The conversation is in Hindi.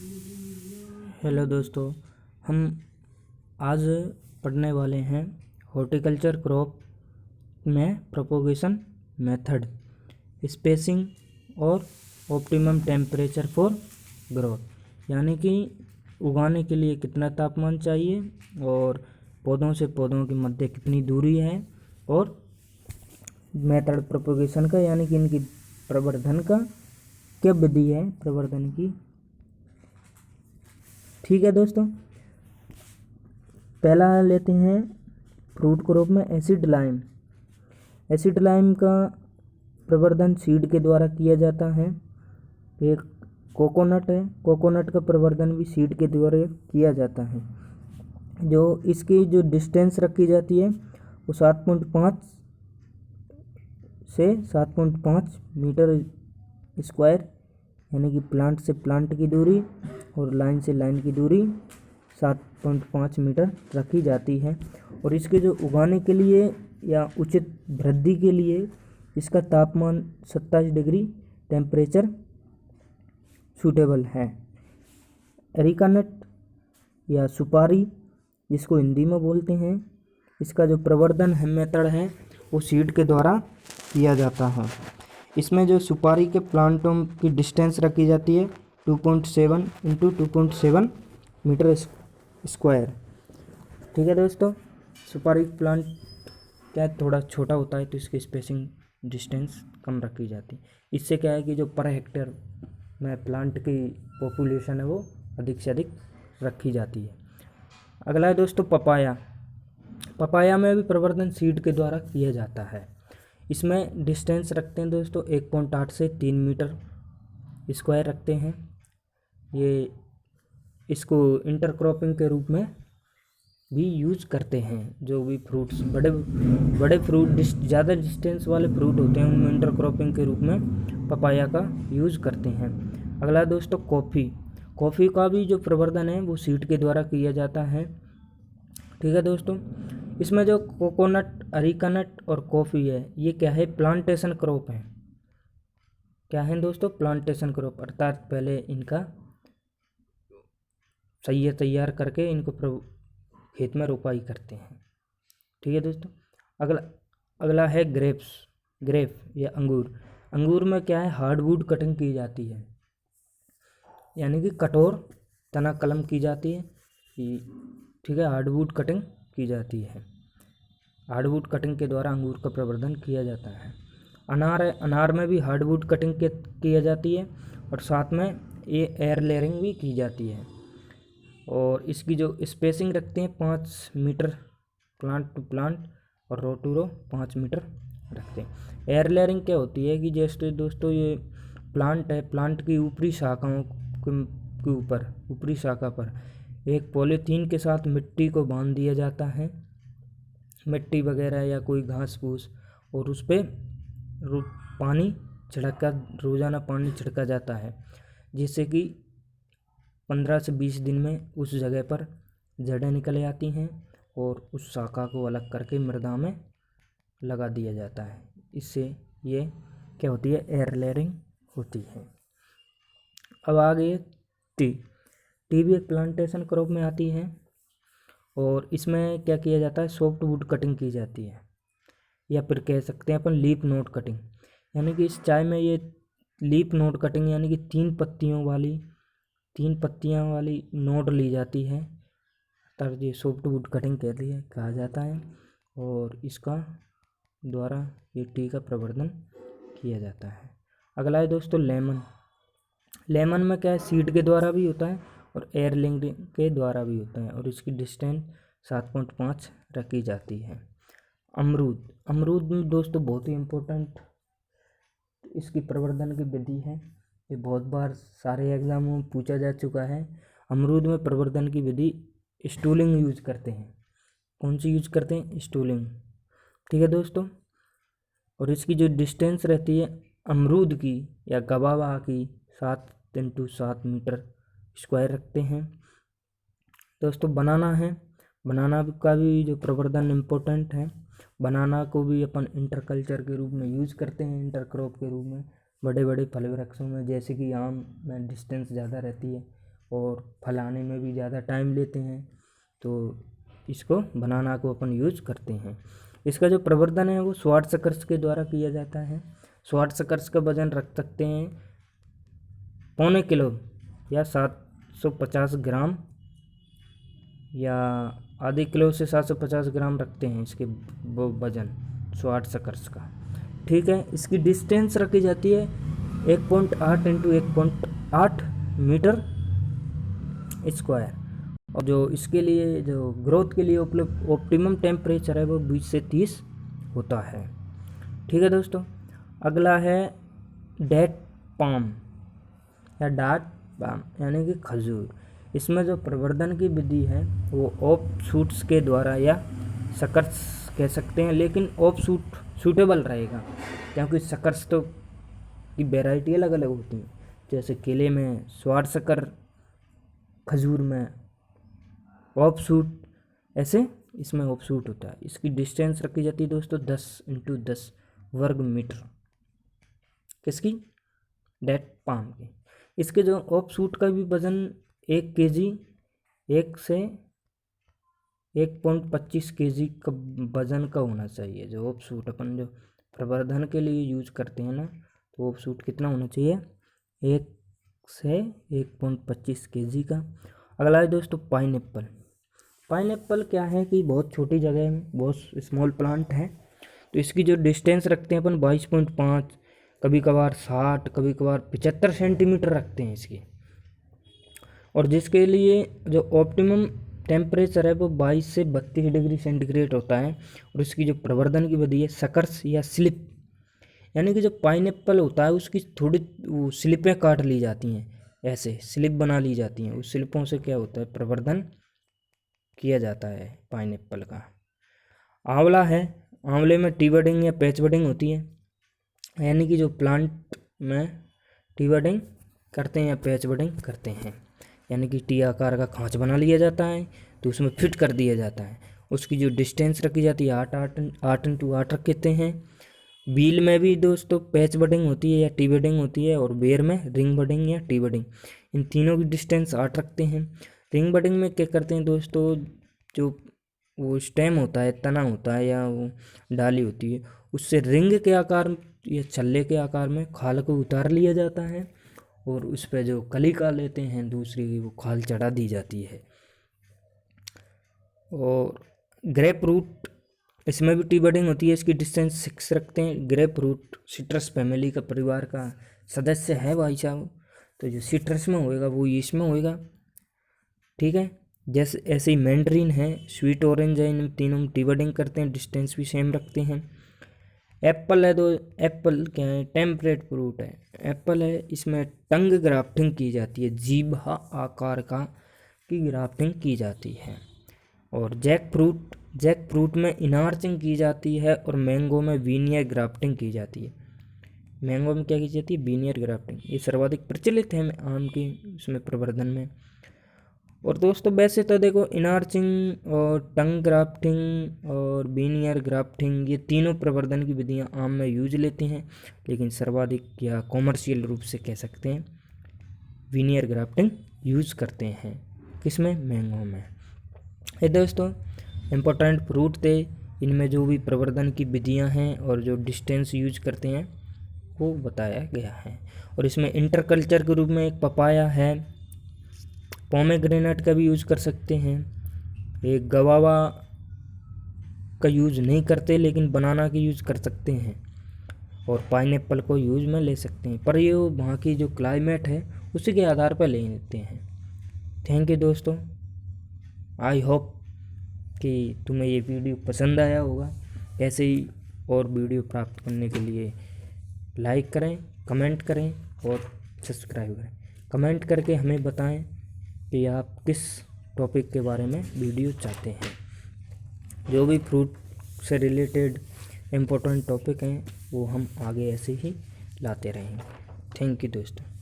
हेलो दोस्तों, हम आज पढ़ने वाले हैं हॉर्टिकल्चर क्रॉप में प्रोपोगेशन मेथड, स्पेसिंग और ऑप्टिमम टेम्परेचर फॉर ग्रोथ। यानी कि उगाने के लिए कितना तापमान चाहिए और पौधों से पौधों के मध्य कितनी दूरी है, और मेथड प्रोपोगेशन का यानी कि इनकी प्रवर्धन का क्या विधि है प्रवर्धन की। ठीक है दोस्तों, पहला लेते हैं फ्रूट क्रॉप में एसिड लाइम। एसिड लाइम का प्रवर्धन सीड के द्वारा किया जाता है। एक कोकोनट है, कोकोनट का प्रवर्धन भी सीड के द्वारा किया जाता है। जो इसकी जो डिस्टेंस रखी जाती है वो 7.5 से 7.5 मीटर स्क्वायर, यानी कि प्लांट से प्लांट की दूरी और लाइन से लाइन की दूरी 7.5 मीटर रखी जाती है। और इसके जो उगाने के लिए या उचित वृद्धि के लिए इसका तापमान 27 डिग्री टेम्परेचर सूटेबल है। एरिका नट या सुपारी जिसको हिंदी में बोलते हैं, इसका जो प्रवर्धन है मेथड है वो सीड के द्वारा किया जाता है। इसमें जो सुपारी के प्लांटों की डिस्टेंस रखी जाती है 2.7 इंटू 2.7 मीटर स्क्वायर। ठीक है दोस्तों, सुपारी प्लांट क्या थोड़ा छोटा होता है तो इसकी स्पेसिंग डिस्टेंस कम रखी जाती है। इससे क्या है कि जो पर हेक्टेयर में प्लांट की पॉपुलेशन है वो अधिक से अधिक रखी जाती है। अगला है दोस्तों पपाया। पपाया में भी प्रवर्धन सीड के द्वारा किया जाता है। इसमें डिस्टेंस रखते हैं दोस्तों 1.8 से 3 मीटर स्क्वायर रखते हैं। ये इसको इंटरक्रॉपिंग के रूप में भी यूज करते हैं। जो भी फ्रूट्स बड़े फ्रूट ज़्यादा डिस्टेंस वाले फ्रूट होते हैं उनमें इंटरक्रॉपिंग के रूप में पपाया का यूज करते हैं। अगला दोस्तों कॉफ़ी। कॉफ़ी का भी जो प्रवर्धन है वो सीड के द्वारा किया जाता है। ठीक है दोस्तों, इसमें जो कोकोनट, अरीका नट और कॉफ़ी है ये क्या है, प्लांटेशन क्रॉप है। क्या है दोस्तों, प्लांटेशन क्रॉप, अर्थात पहले इनका सही तैयार करके इनको खेत में रोपाई करते हैं। ठीक है दोस्तों, अगला है ग्रेप या अंगूर। अंगूर में क्या है, हार्डवुड कटिंग की जाती है, यानी कि कठोर तना कलम की जाती है। ठीक है, हार्डवुड कटिंग की जाती है। हार्डवुड कटिंग के द्वारा अंगूर का प्रवर्धन किया जाता है। अनार है, अनार में भी हार्डवुड कटिंग किया जाती है और साथ में ये एयर लेयरिंग भी की जाती है। और इसकी जो स्पेसिंग रखते हैं 5 मीटर प्लांट टू प्लांट और रो टू रो 5 मीटर रखते हैं। एयर लेयरिंग क्या होती है कि जैसे दोस्तों ये प्लांट है, प्लांट की ऊपरी शाखाओं के ऊपर, ऊपरी शाखा पर एक पॉलीथीन के साथ मिट्टी को बांध दिया जाता है, मिट्टी वगैरह या कोई घास फूस, और उस पर पानी रोज़ाना पानी छिड़का जाता है, जिससे कि 15 से 20 दिन में उस जगह पर जड़ें निकल आती हैं और उस शाखा को अलग करके मृदा में लगा दिया जाता है। इससे ये क्या होती है, एयर लेयरिंग होती है। अब आ गई टी भी एक प्लांटेशन क्रॉप में आती है और इसमें क्या किया जाता है, सॉफ्ट वुड कटिंग की जाती है, या फिर कह सकते हैं अपन लीफ नोड कटिंग। यानी कि इस चाय में ये लीफ नोड कटिंग यानी कि 3 पत्तियां वाली नोड ली जाती है, तब ये सॉफ्ट वुड कटिंग कहा जाता है। और इसका द्वारा ये टी का प्रवर्धन किया जाता है। अगला है दोस्तों लेमन। लेमन में क्या है, सीड के द्वारा भी होता है और एयर लिंकिंग के द्वारा भी होता है और इसकी डिस्टेंस 7.5 रखी जाती है। अमरूद में दोस्तों बहुत ही इम्पोर्टेंट इसकी प्रवर्धन की विधि है। ये बहुत बार सारे एग्जामों में पूछा जा चुका है। अमरूद में प्रवर्धन की विधि स्टूलिंग यूज करते हैं। कौन सी यूज करते हैं, स्टूलिंग। ठीक है दोस्तों, और इसकी जो डिस्टेंस रहती है अमरूद की या गवावा की 7 इंटू 7 मीटर स्क्वायर रखते हैं। दोस्तों बनाना है, बनाना का भी जो प्रवर्धन इम्पोर्टेंट है। बनाना को भी अपन इंटरकल्चर के रूप में यूज़ करते हैं, इंटरक्रॉप के रूप में बड़े बड़े फल वृक्षों में, जैसे कि आम में डिस्टेंस ज़्यादा रहती है और फलाने में भी ज़्यादा टाइम लेते हैं, तो इसको बनाना को अपन यूज करते हैं। इसका जो प्रवर्धन है वो श्वार्ट्ज़कर्स के द्वारा किया जाता है। श्वार्ट्ज़कर्स का वजन रख सकते हैं 0.25 किलो या 750 ग्राम, या आधे किलो से 750 ग्राम रखते हैं इसके वो वजन श्वार्ट्ज़कर्स का। ठीक है, इसकी डिस्टेंस रखी जाती है 1.8 इंटू 1.8 मीटर स्क्वायर, और जो इसके लिए जो ग्रोथ के लिए उपलब्ध ऑप्टिमम टेम्परेचर है वो 20 से 30 होता है। ठीक है दोस्तों, अगला है डेट पाम या डाट पाम यानी कि खजूर। इसमें जो प्रवर्धन की विधि है वो ऑफ शूट्स के द्वारा या सकर्स कह सकते हैं, लेकिन ऑफ शूट सूटेबल रहेगा क्योंकि सकर्स तो की वैरायटी अलग अलग होती हैं, जैसे केले में श्वार्ट्ज़कर, खजूर में ऑफ शूट, ऐसे इसमें ऑफ शूट होता है। इसकी डिस्टेंस रखी जाती है दोस्तों 10 इंटू 10 वर्ग मीटर, किसकी, डेट पाम की। इसके जो ऑफ शूट का भी वजन 1 kg, 1 से 1.25 kg का वजन का होना चाहिए। जो ऑफ शूट अपन जो प्रवर्धन के लिए यूज करते हैं ना, तो ऑफ शूट कितना होना चाहिए, 1 से 1.25 kg का। अगला है दोस्तों पाइनएप्पल। पाइनएप्पल क्या है कि बहुत छोटी जगह में बहुत स्मॉल प्लांट है, तो इसकी जो डिस्टेंस रखते हैं अपन 22.5, कभी कभार 60, कभी कभार 75 सेंटीमीटर रखते हैं इसकी, और जिसके लिए जो ऑप्टिमम टेम्परेचर है वो 22 से 32 डिग्री सेंटीग्रेड होता है। और इसकी जो प्रवर्धन की विधि है सकर्स या स्लिप, यानी कि जो पाइनएप्पल होता है उसकी थोड़ी वो स्लिपें काट ली जाती हैं, ऐसे स्लिप बना ली जाती हैं, उस स्लिपों से क्या होता है, प्रवर्धन किया जाता है पाइनएप्पल का। आंवला है, आंवले में टी बडिंग या पैच बडिंग होती है, यानी कि जो प्लांट में टी बडिंग करते हैं या पैच बडिंग करते हैं, यानी कि टी आकार का खांच बना लिया जाता है तो उसमें फिट कर दिया जाता है। उसकी जो डिस्टेंस रखी जाती है 8 इंटू 8 रखते हैं। बील में भी दोस्तों पैच बडिंग होती है या टी बडिंग होती है, और बेर में रिंग बडिंग या टी बडिंग, इन तीनों की डिस्टेंस 8 रखते हैं। रिंग बडिंग में क्या करते हैं दोस्तों, जो वो स्टेम होता है, तना होता है या वो डाली होती है, उससे रिंग के आकार या छल्ले के आकार में खाल को उतार लिया जाता है, और उस पर जो कलिका लेते हैं दूसरी की वो खाल चढ़ा दी जाती है। और ग्रेप रूट, इसमें भी टी बडिंग होती है, इसकी डिस्टेंस 6 रखते हैं। ग्रेप रूट सिट्रस फैमिली का परिवार का सदस्य है भाई साहब, तो जो सिट्रस में होएगा वो इसमें होएगा। ठीक है, जैसे ऐसे ही मैंड्रीन है, स्वीट ऑरेंज है, इन तीनों में टी बडिंग करते हैं, डिस्टेंस भी सेम रखते हैं। एप्पल है, तो एप्पल क्या है, टेम्परेट फ्रूट है। एप्पल है, इसमें टंग ग्राफ्टिंग की जाती है, जीभा आकार का की ग्राफ्टिंग की जाती है। और जैक फ्रूट में इनार्चिंग की जाती है, और मैंगो में वीनियर ग्राफ्टिंग की जाती है। मैंगो में क्या की जाती है, वीनियर ग्राफ्टिंग, ये सर्वाधिक प्रचलित है आम के उसमें प्रवर्धन में। और दोस्तों वैसे तो देखो इनार्चिंग और टंग ग्राफ्टिंग और वीनियर ग्राफ्टिंग ये तीनों प्रवर्धन की विधियां आम में यूज लेते हैं, लेकिन सर्वाधिक या कॉमर्शियल रूप से कह सकते हैं वीनियर ग्राफ्टिंग यूज करते हैं, किसमें, मैंगो में। ये दोस्तों इम्पोर्टेंट फ्रूट थे, इनमें जो भी प्रवर्धन की विधियां हैं और जो डिस्टेंस यूज करते हैं वो बताया गया है। और इसमें इंटरकल्चर के रूप में एक पपाया है, पोमेग्रेनेट का भी यूज़ कर सकते हैं, एक गवावा का यूज़ नहीं करते लेकिन बनाना की यूज़ कर सकते हैं, और पाइनएप्पल को यूज़ में ले सकते हैं, पर ये वहाँ की जो क्लाइमेट है उसी के आधार पर ले लेते हैं। थैंक यू दोस्तों, आई होप कि तुम्हें ये वीडियो पसंद आया होगा। ऐसे ही और वीडियो प्राप्त करने के लिए लाइक करें, कमेंट करें और सब्सक्राइब करें। कमेंट करके हमें बताएं कि आप किस टॉपिक के बारे में वीडियो चाहते हैं। जो भी फ्रूट से रिलेटेड इम्पोर्टेंट टॉपिक हैं वो हम आगे ऐसे ही लाते रहेंगे। थैंक यू दोस्तों।